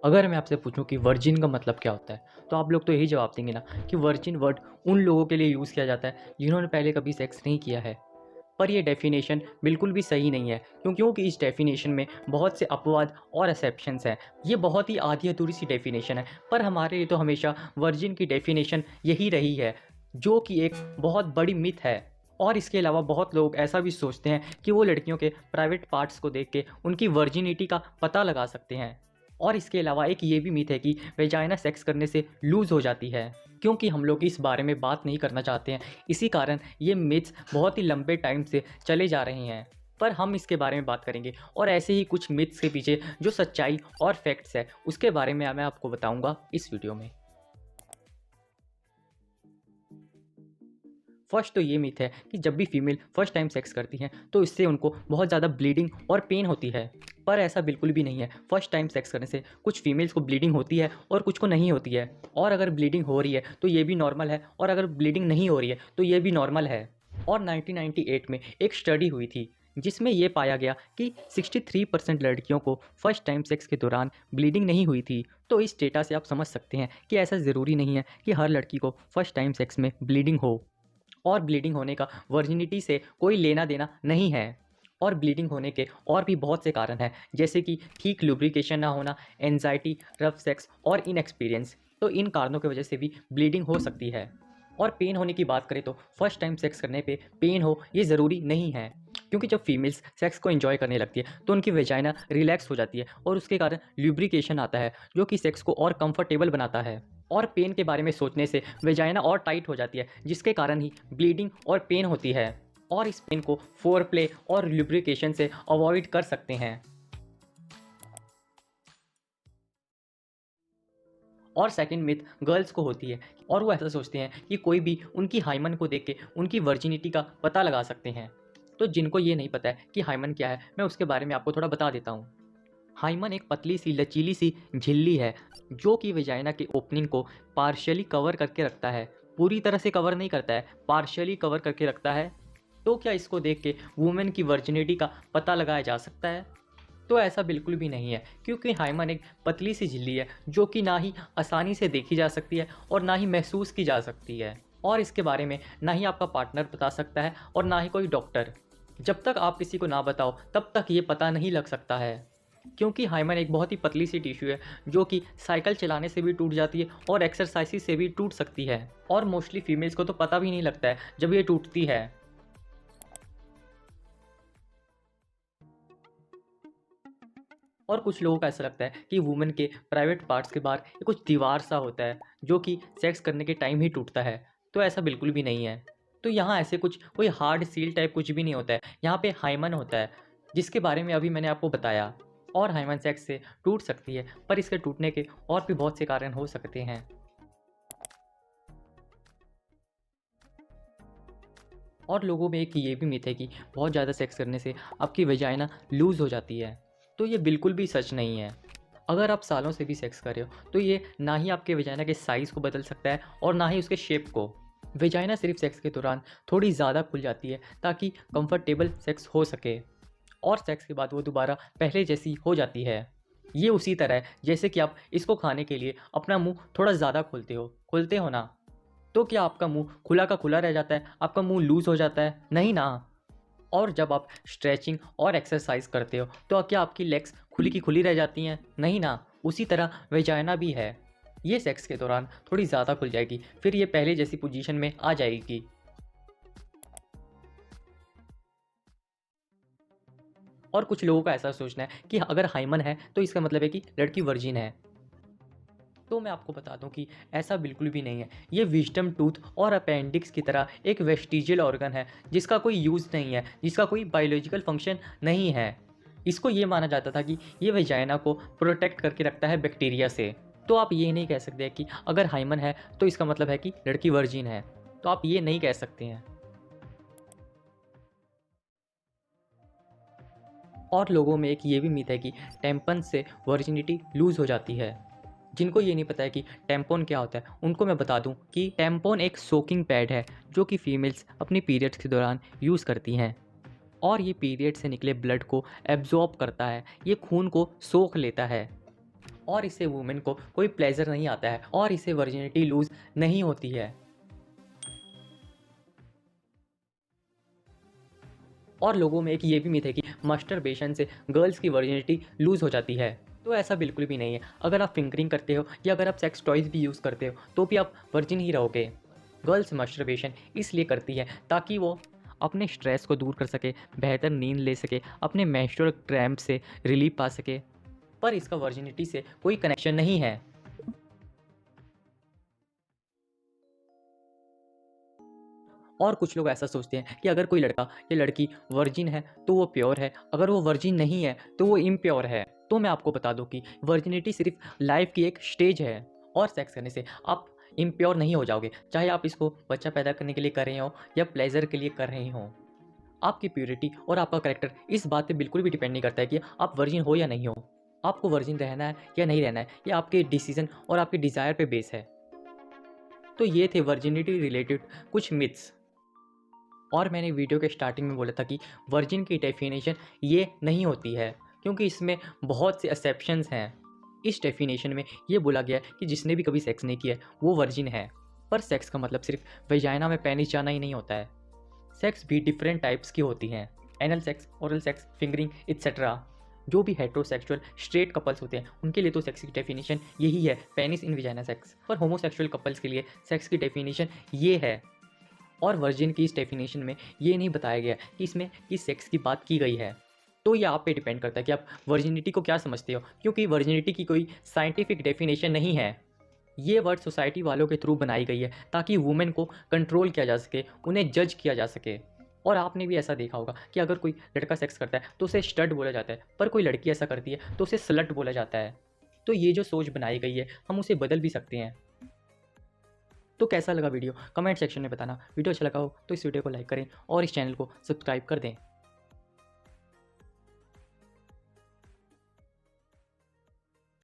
अगर मैं आपसे पूछूं कि वर्जिन का मतलब क्या होता है, तो आप लोग तो यही जवाब देंगे ना कि वर्जिन वर्ड उन लोगों के लिए यूज़ किया जाता है जिन्होंने पहले कभी सेक्स नहीं किया है। पर ये डेफिनेशन बिल्कुल भी सही नहीं है, क्योंकि इस डेफिनेशन में बहुत से अपवाद और एक्सेप्शंस हैं। ये बहुत ही आधी अधूरी सी डेफिनेशन है, पर हमारे लिए तो हमेशा वर्जिन की डेफिनेशन यही रही है, जो कि एक बहुत बड़ी मिथ है। और इसके अलावा बहुत लोग ऐसा भी सोचते हैं कि वो लड़कियों के प्राइवेट पार्ट्स को देख के उनकी वर्जिनिटी का पता लगा सकते हैं। और इसके अलावा एक ये भी मिथ है कि वेजाइना सेक्स करने से लूज़ हो जाती है, क्योंकि हम लोग इस बारे में बात नहीं करना चाहते हैं। इसी कारण ये मिथ्स बहुत ही लंबे टाइम से चले जा रहे हैं, पर हम इसके बारे में बात करेंगे और ऐसे ही कुछ मिथ्स के पीछे जो सच्चाई और फैक्ट्स है उसके बारे में मैं आपको बताऊंगा इस वीडियो में। फर्स्ट तो ये मिथ है कि जब भी फीमेल फर्स्ट टाइम सेक्स करती हैं तो इससे उनको बहुत ज़्यादा ब्लीडिंग और पेन होती है। पर ऐसा बिल्कुल भी नहीं है। फर्स्ट टाइम सेक्स करने से कुछ फीमेल्स को ब्लीडिंग होती है और कुछ को नहीं होती है। और अगर ब्लीडिंग हो रही है तो ये भी नॉर्मल है, और अगर ब्लीडिंग नहीं हो रही है तो ये भी नॉर्मल है। और 1998 में एक स्टडी हुई थी जिसमें ये पाया गया कि 63% लड़कियों को फर्स्ट टाइम सेक्स के दौरान ब्लीडिंग नहीं हुई थी। तो इस डेटा से आप समझ सकते हैं कि ऐसा ज़रूरी नहीं है कि हर लड़की को फर्स्ट टाइम सेक्स में ब्लीडिंग हो। और ब्लीडिंग होने का वर्जिनिटी से कोई लेना देना नहीं है। और ब्लीडिंग होने के और भी बहुत से कारण हैं, जैसे कि ठीक लुब्रिकेशन ना होना, एंजाइटी, रफ सेक्स और इनएक्सपीरियंस। तो इन कारणों की वजह से भी ब्लीडिंग हो सकती है। और पेन होने की बात करें तो फर्स्ट टाइम सेक्स करने पे पेन हो ये ज़रूरी नहीं है, क्योंकि जब फीमेल्स सेक्स को एंजॉय करने लगती है तो उनकी वेजाइना रिलैक्स हो जाती है और उसके कारण ल्यूब्रिकेशन आता है, जो कि सेक्स को और कंफर्टेबल बनाता है। और पेन के बारे में सोचने से वेजाइना और टाइट हो जाती है, जिसके कारण ही ब्लीडिंग और पेन होती है। और इस पेन को फोर प्ले और लुब्रिकेशन से अवॉइड कर सकते हैं। और सेकंड मिथ गर्ल्स को होती है, और वो ऐसा सोचते हैं कि कोई भी उनकी हाइमन को देख के उनकी वर्जिनिटी का पता लगा सकते हैं। तो जिनको ये नहीं पता है कि हाइमन क्या है, मैं उसके बारे में आपको थोड़ा बता देता हूँ। हाइमन एक पतली सी लचीली सी झिल्ली है, जो कि वेजाइना की ओपनिंग को पार्शियली कवर करके रखता है। पूरी तरह से कवर नहीं करता है, पार्शियली कवर करके रखता है। तो क्या इसको देख के वुमेन की वर्जिनिटी का पता लगाया जा सकता है? तो ऐसा बिल्कुल भी नहीं है, क्योंकि हाइमन एक पतली सी झिल्ली है जो कि ना ही आसानी से देखी जा सकती है और ना ही महसूस की जा सकती है। और इसके बारे में ना ही आपका पार्टनर बता सकता है और ना ही कोई डॉक्टर। जब तक आप किसी को ना बताओ तब तक ये पता नहीं लग सकता है, क्योंकि हाइमन एक बहुत ही पतली सी टिश्यू है जो कि साइकिल चलाने से भी टूट जाती है और एक्सरसाइज से भी टूट सकती है। और मोस्टली फीमेल्स को तो पता भी नहीं लगता है जब ये टूटती है। और कुछ लोगों को ऐसा लगता है कि वुमेन के प्राइवेट पार्ट्स के बाहर ये कुछ दीवार सा होता है जो कि सेक्स करने के टाइम ही टूटता है। तो ऐसा बिल्कुल भी नहीं है। तो यहाँ ऐसे कुछ कोई हार्ड सील टाइप कुछ भी नहीं होता है। यहाँ पे हाइमन होता है, जिसके बारे में अभी मैंने आपको बताया। और हाइमन सेक्स से टूट सकती है, पर इसके टूटने के और भी बहुत से कारण हो सकते हैं। और लोगों में एक ये भी मिथ है कि बहुत ज़्यादा सेक्स करने से आपकी वेजाइना लूज़ हो जाती है। तो ये बिल्कुल भी सच नहीं है। अगर आप सालों से भी सेक्स कर रहे हो तो ये ना ही आपके वेजाइना के साइज़ को बदल सकता है और ना ही उसके शेप को। वेजाइना सिर्फ सेक्स के दौरान थोड़ी ज़्यादा खुल जाती है ताकि कंफर्टेबल सेक्स हो सके, और सेक्स के बाद वो दोबारा पहले जैसी हो जाती है। ये उसी तरह है जैसे कि आप इसको खाने के लिए अपना मुंह थोड़ा ज़्यादा खोलते हो ना। तो क्या आपका मुंह खुला का खुला रह जाता है, आपका मुंह लूज़ हो जाता है? नहीं ना। और जब आप स्ट्रेचिंग और एक्सरसाइज करते हो तो क्या आपकी लेग्स खुली की खुली रह जाती हैं? नहीं ना। उसी तरह वेजाइना भी है, ये सेक्स के दौरान थोड़ी ज़्यादा खुल जाएगी, फिर ये पहले जैसी पोजीशन में आ जाएगी। और कुछ लोगों का ऐसा सोचना है कि अगर हाइमन है तो इसका मतलब है कि लड़की वर्जिन है। तो मैं आपको बता दूं कि ऐसा बिल्कुल भी नहीं है। ये विजडम टूथ और अपेंडिक्स की तरह एक वेस्टिजियल ऑर्गन है जिसका कोई यूज़ नहीं है, जिसका कोई बायोलॉजिकल फंक्शन नहीं है। इसको ये माना जाता था कि ये वेजाइना को प्रोटेक्ट करके रखता है बैक्टीरिया से। तो आप ये नहीं कह सकते कि अगर हाइमन है तो इसका मतलब है कि लड़की वर्जिन है। तो आप ये नहीं कह सकते हैं। और लोगों में एक ये भी मिथ है कि टेम्पन से वर्जिनिटी लूज़ हो जाती है। जिनको ये नहीं पता है कि टैम्पॉन क्या होता है, उनको मैं बता दूं कि टैम्पॉन एक सोकिंग पैड है जो कि फीमेल्स अपनी पीरियड्स के दौरान यूज़ करती हैं। और ये पीरियड से निकले ब्लड को एब्जॉर्ब करता है, ये खून को सोख लेता है। और इससे वुमेन को कोई प्लेजर नहीं आता है और इससे वर्जिनिटी लूज नहीं होती है। और लोगों में एक ये भी मिथ है कि मास्टरबेशन से गर्ल्स की वर्जिनिटी लूज़ हो जाती है। तो ऐसा बिल्कुल भी नहीं है। अगर आप फिंगरिंग करते हो या अगर आप सेक्स टॉयज़ भी यूज़ करते हो तो भी आप वर्जिन ही रहोगे। गर्ल्स मास्टरबेशन इसलिए करती है ताकि वो अपने स्ट्रेस को दूर कर सके, बेहतर नींद ले सके, अपने मेंस्ट्रुअल क्रैम्प से रिलीफ पा सके। पर इसका वर्जिनिटी से कोई कनेक्शन नहीं है। और कुछ लोग ऐसा सोचते हैं कि अगर कोई लड़का या लड़की वर्जिन है तो वो प्योर है, अगर वो वर्जिन नहीं है तो वो इम्प्योर है। तो मैं आपको बता दूं कि वर्जिनिटी सिर्फ लाइफ की एक स्टेज है और सेक्स करने से आप इम्प्योर नहीं हो जाओगे, चाहे आप इसको बच्चा पैदा करने के लिए कर रहे हो या प्लेजर के लिए कर रहे हो। आपकी प्योरिटी और आपका करेक्टर इस बात पे बिल्कुल भी डिपेंड नहीं करता है कि आप वर्जिन हो या नहीं हो। आपको वर्जिन रहना है या नहीं रहना है, ये आपके डिसीजन और आपके डिज़ायर पे बेस है। तो ये थे वर्जिनिटी रिलेटेड कुछ मिथ्स। और मैंने वीडियो के स्टार्टिंग में बोला था कि वर्जिन की डेफिनेशन ये नहीं होती है, क्योंकि इसमें बहुत से एक्सेप्शंस हैं। इस डेफिनेशन में ये बोला गया है कि जिसने भी कभी सेक्स नहीं किया है वो वर्जिन है। पर सेक्स का मतलब सिर्फ वेजाइना में पेनिस जाना ही नहीं होता है। सेक्स भी डिफरेंट टाइप्स की होती हैं। Anal sex, oral sex, fingering etcetera. जो भी हेट्रोसेक्सुअल स्ट्रेट कपल्स होते हैं उनके लिए तो सेक्स की डेफिनेशन यही है, पेनिस इन विजाइना सेक्स। पर होमोसेक्सुअल कपल्स के लिए सेक्स की डेफिनेशन ये है। और वर्जिन की इस डेफिनेशन में ये नहीं बताया गया कि इसमें किस सेक्स की बात की गई है। तो ये आप पे डिपेंड करता है कि आप वर्जिनिटी को क्या समझते हो, क्योंकि वर्जिनिटी की कोई साइंटिफिक डेफिनेशन नहीं है। ये वर्ड सोसाइटी वालों के थ्रू बनाई गई है ताकि वुमेन को कंट्रोल किया जा सके, उन्हें जज किया जा सके। और आपने भी ऐसा देखा होगा कि अगर कोई लड़का सेक्स करता है तो उसे स्टड बोला जाता है, पर कोई लड़की ऐसा करती है तो उसे स्लट बोला जाता है। तो ये जो सोच बनाई गई है हम उसे बदल भी सकते हैं। तो कैसा लगा वीडियो कमेंट सेक्शन में बताना। वीडियो अच्छा लगा हो तो इस वीडियो को लाइक करें और इस चैनल को सब्सक्राइब कर दें।